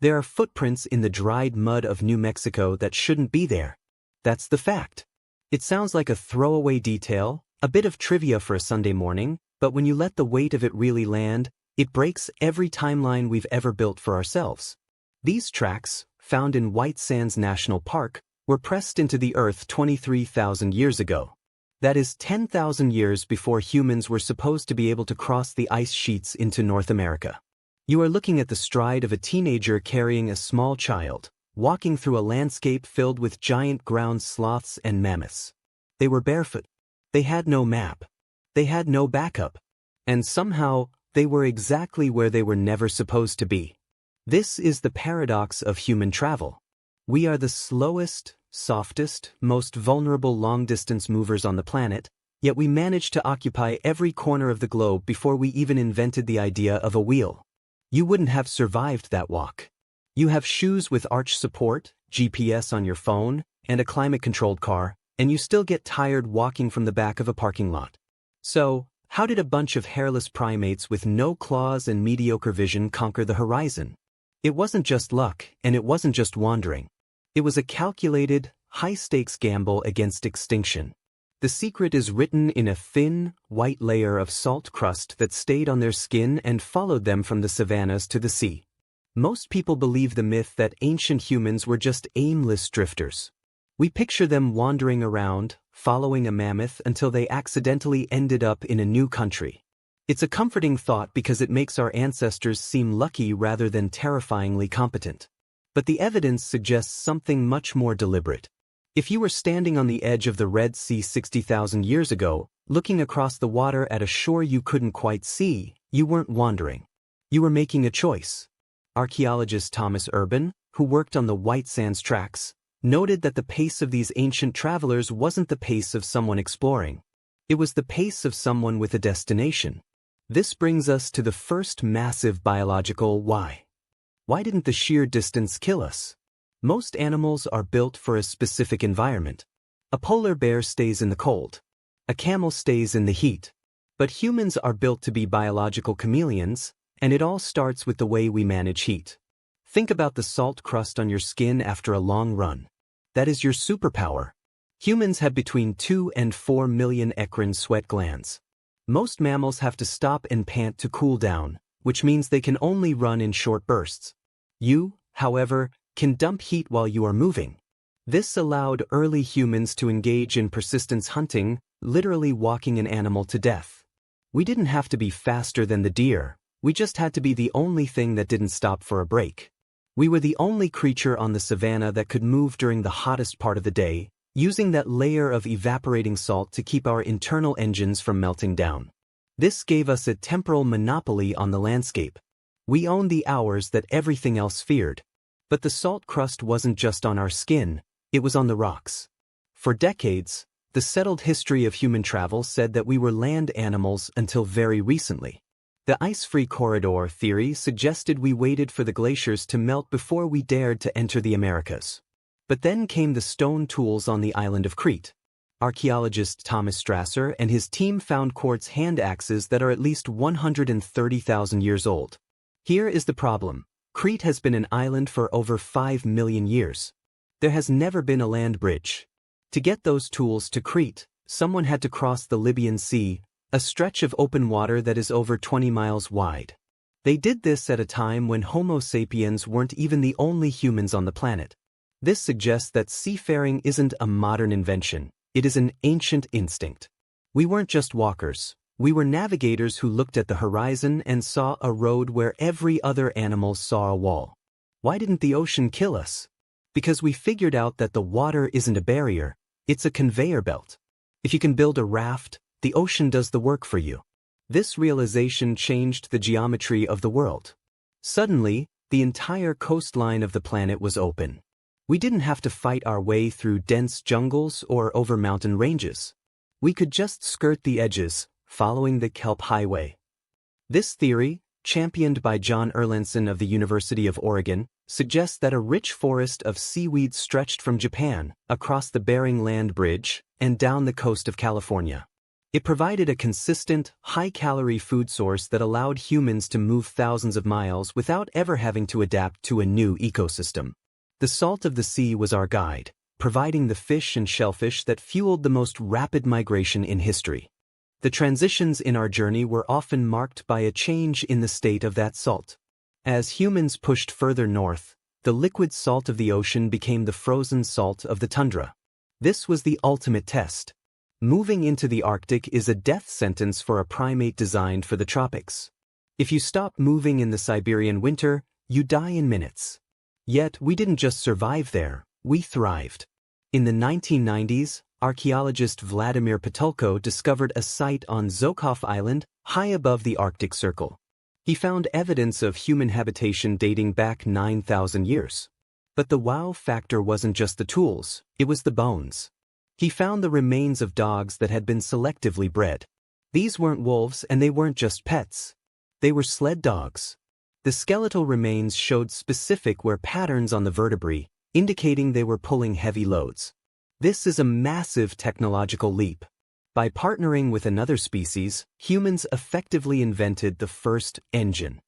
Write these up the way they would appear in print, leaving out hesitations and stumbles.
There are footprints in the dried mud of New Mexico that shouldn't be there. That's the fact. It sounds like a throwaway detail, a bit of trivia for a Sunday morning, but when you let the weight of it really land, it breaks every timeline we've ever built for ourselves. These tracks, found in White Sands National Park, were pressed into the earth 23,000 years ago. That is 10,000 years before humans were supposed to be able to cross the ice sheets into North America. You are looking at the stride of a teenager carrying a small child, walking through a landscape filled with giant ground sloths and mammoths. They were barefoot. They had no map. They had no backup. And somehow, they were exactly where they were never supposed to be. This is the paradox of human travel. We are the slowest, softest, most vulnerable long-distance movers on the planet, yet we managed to occupy every corner of the globe before we even invented the idea of a wheel. You wouldn't have survived that walk. You have shoes with arch support, GPS on your phone, and a climate-controlled car, and you still get tired walking from the back of a parking lot. So, how did a bunch of hairless primates with no claws and mediocre vision conquer the horizon? It wasn't just luck, and it wasn't just wandering. It was a calculated, high-stakes gamble against extinction. The secret is written in a thin, white layer of salt crust that stayed on their skin and followed them from the savannas to the sea. Most people believe the myth that ancient humans were just aimless drifters. We picture them wandering around, following a mammoth until they accidentally ended up in a new country. It's a comforting thought because it makes our ancestors seem lucky rather than terrifyingly competent. But the evidence suggests something much more deliberate. If you were standing on the edge of the Red Sea 60,000 years ago, looking across the water at a shore you couldn't quite see, you weren't wandering. You were making a choice. Archaeologist Thomas Urban, who worked on the White Sands tracks, noted that the pace of these ancient travelers wasn't the pace of someone exploring. It was the pace of someone with a destination. This brings us to the first massive biological why. Why didn't the sheer distance kill us? Most animals are built for a specific environment. A polar bear stays in the cold. A camel stays in the heat. But humans are built to be biological chameleons, and it all starts with the way we manage heat. Think about the salt crust on your skin after a long run. That is your superpower. Humans have between 2 and 4 million eccrine sweat glands. Most mammals have to stop and pant to cool down, which means they can only run in short bursts. You, however, can dump heat while you are moving. This allowed early humans to engage in persistence hunting, literally walking an animal to death. We didn't have to be faster than the deer, we just had to be the only thing that didn't stop for a break. We were the only creature on the savanna that could move during the hottest part of the day, using that layer of evaporating salt to keep our internal engines from melting down. This gave us a temporal monopoly on the landscape. We owned the hours that everything else feared. But the salt crust wasn't just on our skin, it was on the rocks. For decades, the settled history of human travel said that we were land animals until very recently. The ice-free corridor theory suggested we waited for the glaciers to melt before we dared to enter the Americas. But then came the stone tools on the island of Crete. Archaeologist Thomas Strasser and his team found quartz hand axes that are at least 130,000 years old. Here is the problem. Crete has been an island for over 5 million years. There has never been a land bridge. To get those tools to Crete, someone had to cross the Libyan Sea, a stretch of open water that is over 20 miles wide. They did this at a time when Homo sapiens weren't even the only humans on the planet. This suggests that seafaring isn't a modern invention, it is an ancient instinct. We weren't just walkers. We were navigators who looked at the horizon and saw a road where every other animal saw a wall. Why didn't the ocean kill us? Because we figured out that the water isn't a barrier, it's a conveyor belt. If you can build a raft, the ocean does the work for you. This realization changed the geometry of the world. Suddenly, the entire coastline of the planet was open. We didn't have to fight our way through dense jungles or over mountain ranges. We could just skirt the edges, following the kelp highway. This theory, championed by John Erlandson of the University of Oregon, suggests that a rich forest of seaweed stretched from Japan, across the Bering Land Bridge, and down the coast of California. It provided a consistent, high-calorie food source that allowed humans to move thousands of miles without ever having to adapt to a new ecosystem. The salt of the sea was our guide, providing the fish and shellfish that fueled the most rapid migration in history. The transitions in our journey were often marked by a change in the state of that salt. As humans pushed further north, the liquid salt of the ocean became the frozen salt of the tundra. This was the ultimate test. Moving into the Arctic is a death sentence for a primate designed for the tropics. If you stop moving in the Siberian winter, you die in minutes. Yet we didn't just survive there, we thrived. In the 1990s, archaeologist Vladimir Patulko discovered a site on Zhukov Island, high above the Arctic Circle. He found evidence of human habitation dating back 9,000 years. But the wow factor wasn't just the tools, it was the bones. He found the remains of dogs that had been selectively bred. These weren't wolves and they weren't just pets. They were sled dogs. The skeletal remains showed specific wear patterns on the vertebrae, indicating they were pulling heavy loads. This is a massive technological leap. By partnering with another species, humans effectively invented the first engine.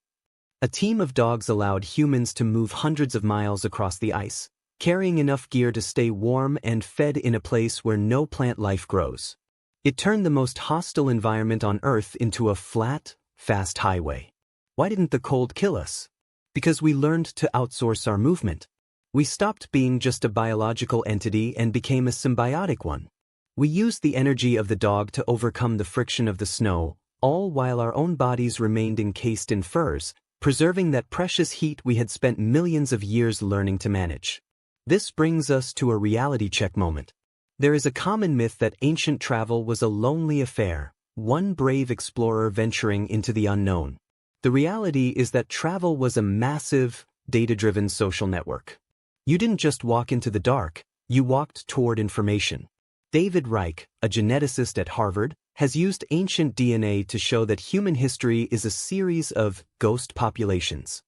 A team of dogs allowed humans to move hundreds of miles across the ice, carrying enough gear to stay warm and fed in a place where no plant life grows. It turned the most hostile environment on Earth into a flat, fast highway. Why didn't the cold kill us? Because we learned to outsource our movement. We stopped being just a biological entity and became a symbiotic one. We used the energy of the dog to overcome the friction of the snow, all while our own bodies remained encased in furs, preserving that precious heat we had spent millions of years learning to manage. This brings us to a reality check moment. There is a common myth that ancient travel was a lonely affair, one brave explorer venturing into the unknown. The reality is that travel was a massive, data-driven social network. You didn't just walk into the dark, you walked toward information. David Reich, a geneticist at Harvard, has used ancient DNA to show that human history is a series of ghost populations.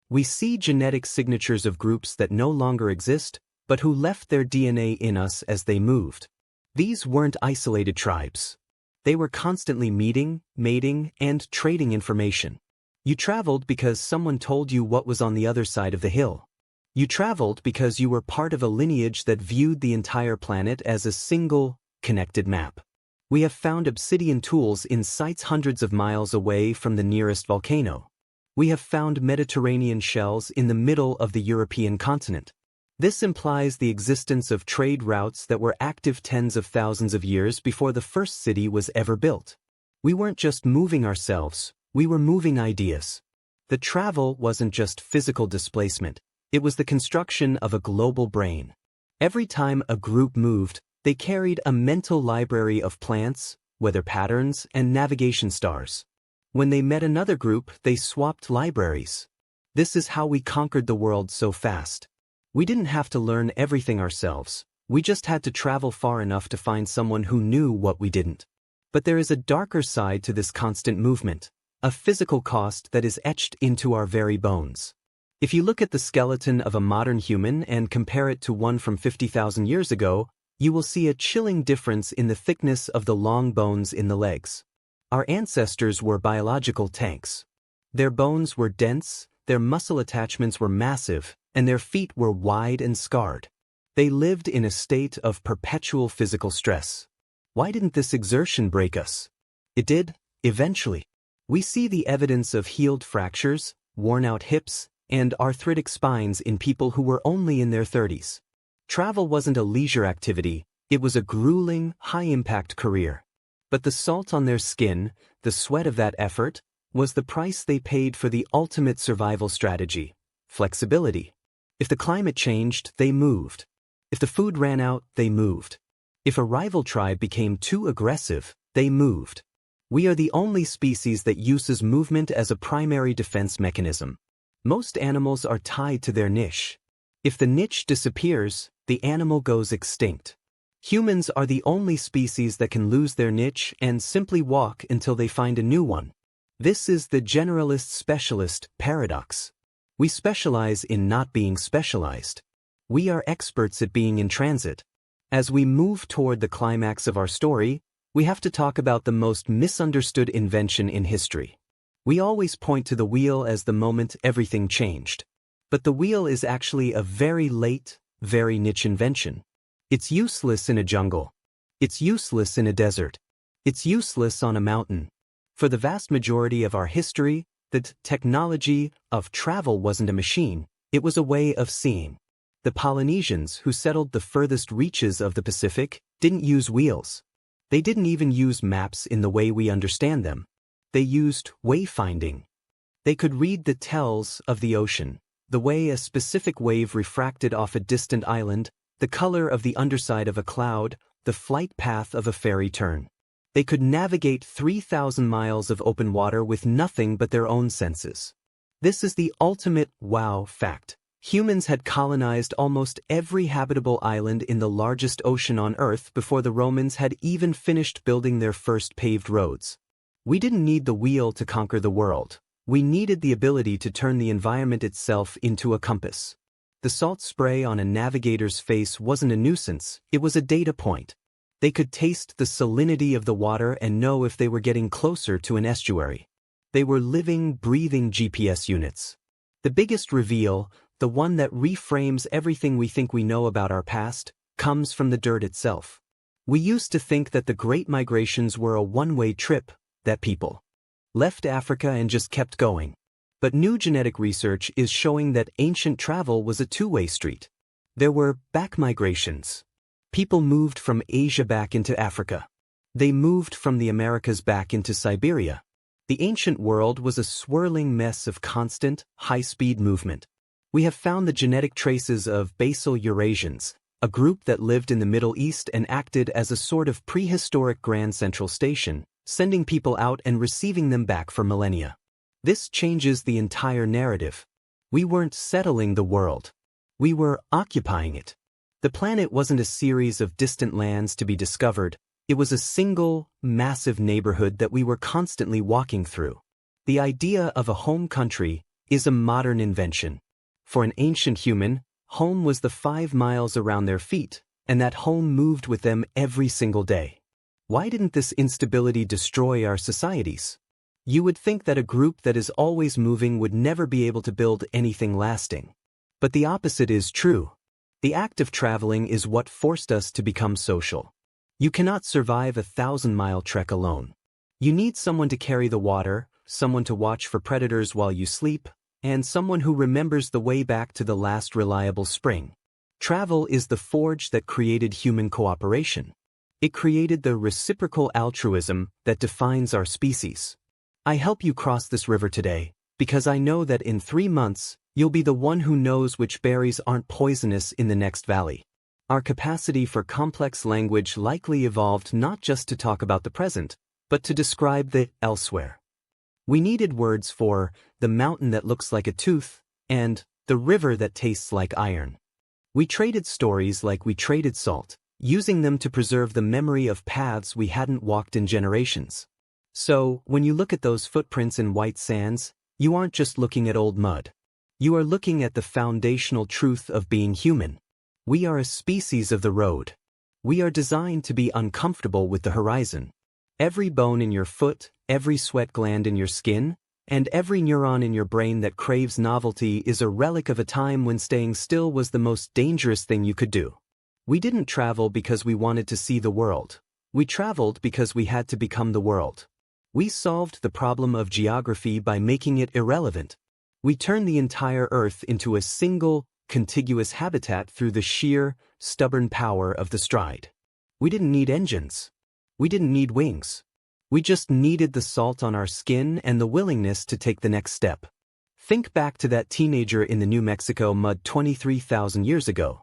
We see genetic signatures of groups that no longer exist, but who left their DNA in us as they moved. These weren't isolated tribes. They were constantly meeting, mating, and trading information. You traveled because someone told you what was on the other side of the hill. You traveled because you were part of a lineage that viewed the entire planet as a single, connected map. We have found obsidian tools in sites hundreds of miles away from the nearest volcano. We have found Mediterranean shells in the middle of the European continent. This implies the existence of trade routes that were active tens of thousands of years before the first city was ever built. We weren't just moving ourselves, we were moving ideas. The travel wasn't just physical displacement, it was the construction of a global brain. Every time a group moved, they carried a mental library of plants, weather patterns, and navigation stars. When they met another group, they swapped libraries. This is how we conquered the world so fast. We didn't have to learn everything ourselves, we just had to travel far enough to find someone who knew what we didn't. But there is a darker side to this constant movement, a physical cost that is etched into our very bones. If you look at the skeleton of a modern human and compare it to one from 50,000 years ago, you will see a chilling difference in the thickness of the long bones in the legs. Our ancestors were biological tanks. Their bones were dense, their muscle attachments were massive, and their feet were wide and scarred. They lived in a state of perpetual physical stress. Why didn't this exertion break us? It did, eventually. We see the evidence of healed fractures, worn-out hips, and arthritic spines in people who were only in their 30s. Travel wasn't a leisure activity, it was a grueling, high-impact career. But the salt on their skin, the sweat of that effort, was the price they paid for the ultimate survival strategy: flexibility. If the climate changed, they moved. If the food ran out, they moved. If a rival tribe became too aggressive, they moved. We are the only species that uses movement as a primary defense mechanism. Most animals are tied to their niche. If the niche disappears, the animal goes extinct. Humans are the only species that can lose their niche and simply walk until they find a new one. This is the generalist-specialist paradox. We specialize in not being specialized. We are experts at being in transit. As we move toward the climax of our story, we have to talk about the most misunderstood invention in history. We always point to the wheel as the moment everything changed. But the wheel is actually a very late, very niche invention. It's useless in a jungle. It's useless in a desert. It's useless on a mountain. For the vast majority of our history, the technology of travel wasn't a machine, it was a way of seeing. The Polynesians, who settled the furthest reaches of the Pacific, didn't use wheels. They didn't even use maps in the way we understand them. They used wayfinding. They could read the tells of the ocean, the way a specific wave refracted off a distant island, the color of the underside of a cloud, the flight path of a ferry turn. They could navigate 3,000 miles of open water with nothing but their own senses. This is the ultimate wow fact. Humans had colonized almost every habitable island in the largest ocean on Earth before the Romans had even finished building their first paved roads. We didn't need the wheel to conquer the world. We needed the ability to turn the environment itself into a compass. The salt spray on a navigator's face wasn't a nuisance, it was a data point. They could taste the salinity of the water and know if they were getting closer to an estuary. They were living, breathing GPS units. The biggest reveal, the one that reframes everything we think we know about our past, comes from the dirt itself. We used to think that the Great Migrations were a one-way trip, that people left Africa and just kept going. But new genetic research is showing that ancient travel was a two-way street. There were back migrations. People moved from Asia back into Africa. They moved from the Americas back into Siberia. The ancient world was a swirling mess of constant, high-speed movement. We have found the genetic traces of basal Eurasians, a group that lived in the Middle East and acted as a sort of prehistoric Grand Central Station, sending people out and receiving them back for millennia. This changes the entire narrative. We weren't settling the world. We were occupying it. The planet wasn't a series of distant lands to be discovered, it was a single, massive neighborhood that we were constantly walking through. The idea of a home country is a modern invention. For an ancient human, home was the 5 miles around their feet, and that home moved with them every single day. Why didn't this instability destroy our societies? You would think that a group that is always moving would never be able to build anything lasting. But the opposite is true. The act of traveling is what forced us to become social. You cannot survive a 1,000-mile trek alone. You need someone to carry the water, someone to watch for predators while you sleep, and someone who remembers the way back to the last reliable spring. Travel is the forge that created human cooperation. It created the reciprocal altruism that defines our species. I help you cross this river today, because I know that in 3 months, you'll be the one who knows which berries aren't poisonous in the next valley. Our capacity for complex language likely evolved not just to talk about the present, but to describe the elsewhere. We needed words for the mountain that looks like a tooth and the river that tastes like iron. We traded stories like we traded salt, using them to preserve the memory of paths we hadn't walked in generations. So, when you look at those footprints in white sands, you aren't just looking at old mud. You are looking at the foundational truth of being human. We are a species of the road. We are designed to be uncomfortable with the horizon. Every bone in your foot, every sweat gland in your skin, and every neuron in your brain that craves novelty is a relic of a time when staying still was the most dangerous thing you could do. We didn't travel because we wanted to see the world. We traveled because we had to become the world. We solved the problem of geography by making it irrelevant. We turned the entire Earth into a single, contiguous habitat through the sheer, stubborn power of the stride. We didn't need engines. We didn't need wings. We just needed the salt on our skin and the willingness to take the next step. Think back to that teenager in the New Mexico mud 23,000 years ago.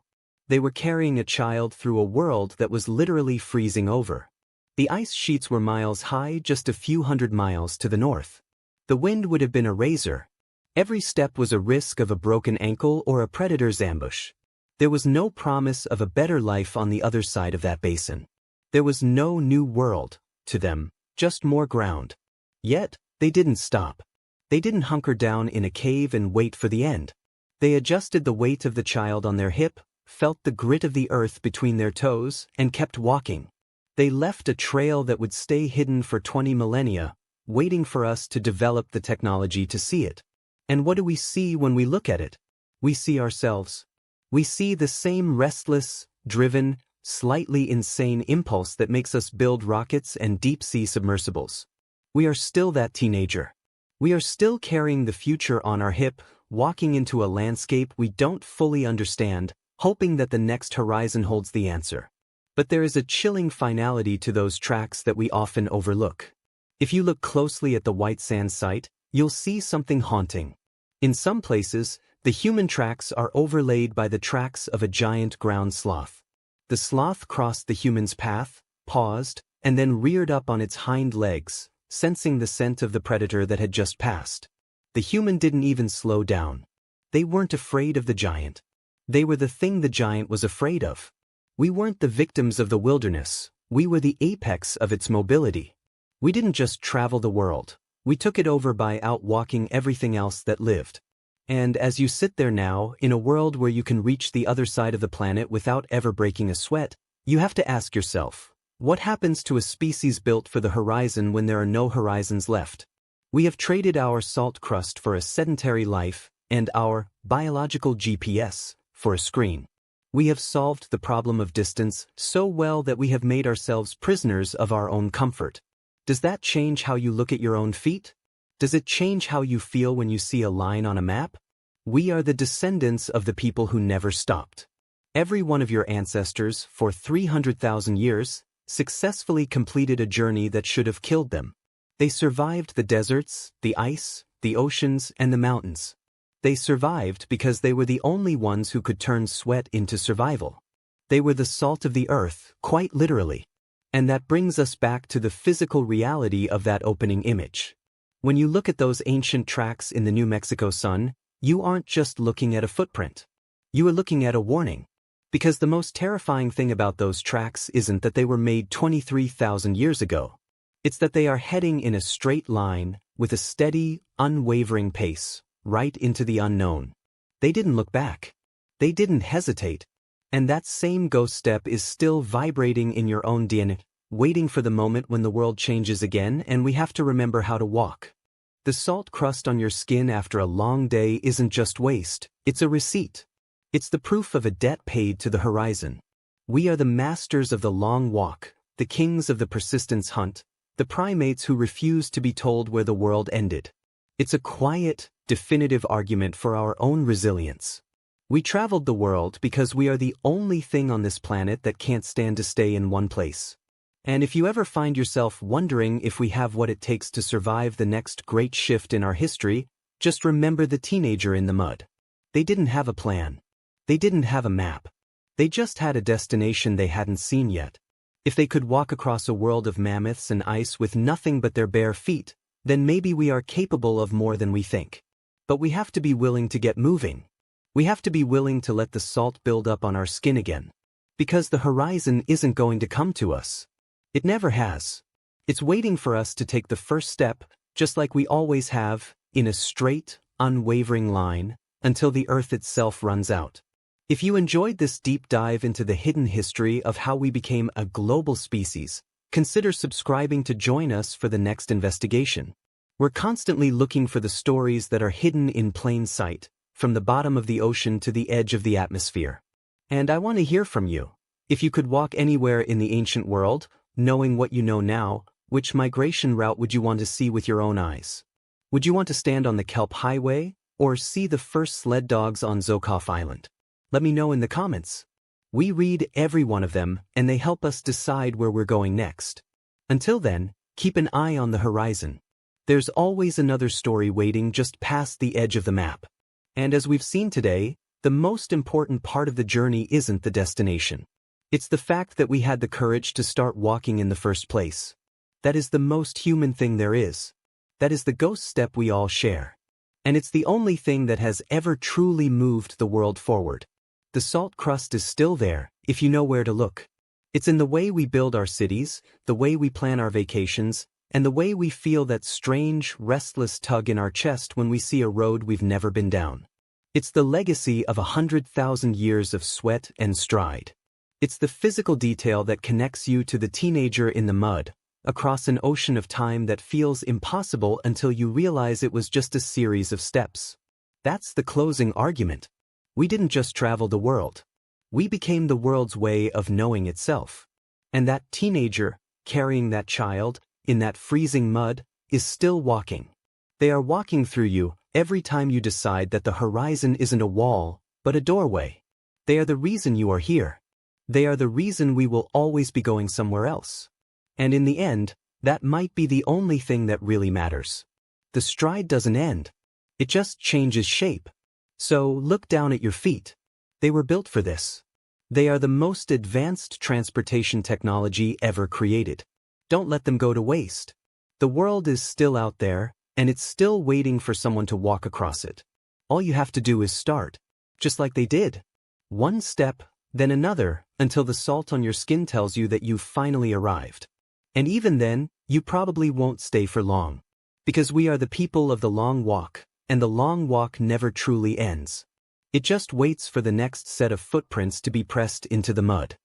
They were carrying a child through a world that was literally freezing over. The ice sheets were miles high, just a few hundred miles to the north. The wind would have been a razor. Every step was a risk of a broken ankle or a predator's ambush. There was no promise of a better life on the other side of that basin. There was no new world, to them, just more ground. Yet, they didn't stop. They didn't hunker down in a cave and wait for the end. They adjusted the weight of the child on their hip, felt the grit of the earth between their toes, and kept walking. They left a trail that would stay hidden for 20 millennia, waiting for us to develop the technology to see it. And what do we see when we look at it? We see ourselves. We see the same restless, driven, slightly insane impulse that makes us build rockets and deep-sea submersibles. We are still that teenager. We are still carrying the future on our hip, walking into a landscape we don't fully understand, hoping that the next horizon holds the answer. But there is a chilling finality to those tracks that we often overlook. If you look closely at the White Sands site, you'll see something haunting. In some places, the human tracks are overlaid by the tracks of a giant ground sloth. The sloth crossed the human's path, paused, and then reared up on its hind legs, sensing the scent of the predator that had just passed. The human didn't even slow down. They weren't afraid of the giant. They were the thing the giant was afraid of. We weren't the victims of the wilderness, we were the apex of its mobility. We didn't just travel the world, we took it over by outwalking everything else that lived. And as you sit there now, in a world where you can reach the other side of the planet without ever breaking a sweat, you have to ask yourself, what happens to a species built for the horizon when there are no horizons left? We have traded our salt crust for a sedentary life, and our biological GPS for a screen. We have solved the problem of distance so well that we have made ourselves prisoners of our own comfort. Does that change how you look at your own feet? Does it change how you feel when you see a line on a map? We are the descendants of the people who never stopped. Every one of your ancestors, for 300,000 years, successfully completed a journey that should have killed them. They survived the deserts, the ice, the oceans, and the mountains. They survived because they were the only ones who could turn sweat into survival. They were the salt of the earth, quite literally. And that brings us back to the physical reality of that opening image. When you look at those ancient tracks in the New Mexico sun, you aren't just looking at a footprint. You are looking at a warning. Because the most terrifying thing about those tracks isn't that they were made 23,000 years ago. It's that they are heading in a straight line, with a steady, unwavering pace, right into the unknown. They didn't look back. They didn't hesitate. And that same ghost step is still vibrating in your own DNA, waiting for the moment when the world changes again and we have to remember how to walk. The salt crust on your skin after a long day isn't just waste, it's a receipt. It's the proof of a debt paid to the horizon. We are the masters of the long walk, the kings of the persistence hunt, the primates who refuse to be told where the world ended. It's a quiet, definitive argument for our own resilience. We traveled the world because we are the only thing on this planet that can't stand to stay in one place. And if you ever find yourself wondering if we have what it takes to survive the next great shift in our history, just remember the teenager in the mud. They didn't have a plan. They didn't have a map. They just had a destination they hadn't seen yet. If they could walk across a world of mammoths and ice with nothing but their bare feet, then maybe we are capable of more than we think. But we have to be willing to get moving. We have to be willing to let the salt build up on our skin again. Because the horizon isn't going to come to us. It never has. It's waiting for us to take the first step, just like we always have, in a straight, unwavering line, until the earth itself runs out. If you enjoyed this deep dive into the hidden history of how we became a global species, consider subscribing to join us for the next investigation. We're constantly looking for the stories that are hidden in plain sight, from the bottom of the ocean to the edge of the atmosphere. And I want to hear from you. If you could walk anywhere in the ancient world, knowing what you know now, which migration route would you want to see with your own eyes? Would you want to stand on the Kelp Highway, or see the first sled dogs on Zocoff Island? Let me know in the comments. We read every one of them, and they help us decide where we're going next. Until then, keep an eye on the horizon. There's always another story waiting just past the edge of the map. And as we've seen today, the most important part of the journey isn't the destination. It's the fact that we had the courage to start walking in the first place. That is the most human thing there is. That is the ghost step we all share. And it's the only thing that has ever truly moved the world forward. The salt crust is still there, if you know where to look. It's in the way we build our cities, the way we plan our vacations, and the way we feel that strange, restless tug in our chest when we see a road we've never been down. It's the legacy of 100,000 years of sweat and stride. It's the physical detail that connects you to the teenager in the mud, across an ocean of time that feels impossible until you realize it was just a series of steps. That's the closing argument. We didn't just travel the world. We became the world's way of knowing itself. And that teenager, carrying that child, in that freezing mud, is still walking. They are walking through you every time you decide that the horizon isn't a wall, but a doorway. They are the reason you are here. They are the reason we will always be going somewhere else. And in the end, that might be the only thing that really matters. The stride doesn't end. It just changes shape. So look down at your feet. They were built for this. They are the most advanced transportation technology ever created. Don't let them go to waste. The world is still out there, and it's still waiting for someone to walk across it. All you have to do is start, just like they did. One step, then another, until the salt on your skin tells you that you've finally arrived. And even then, you probably won't stay for long. Because we are the people of the long walk, and the long walk never truly ends. It just waits for the next set of footprints to be pressed into the mud.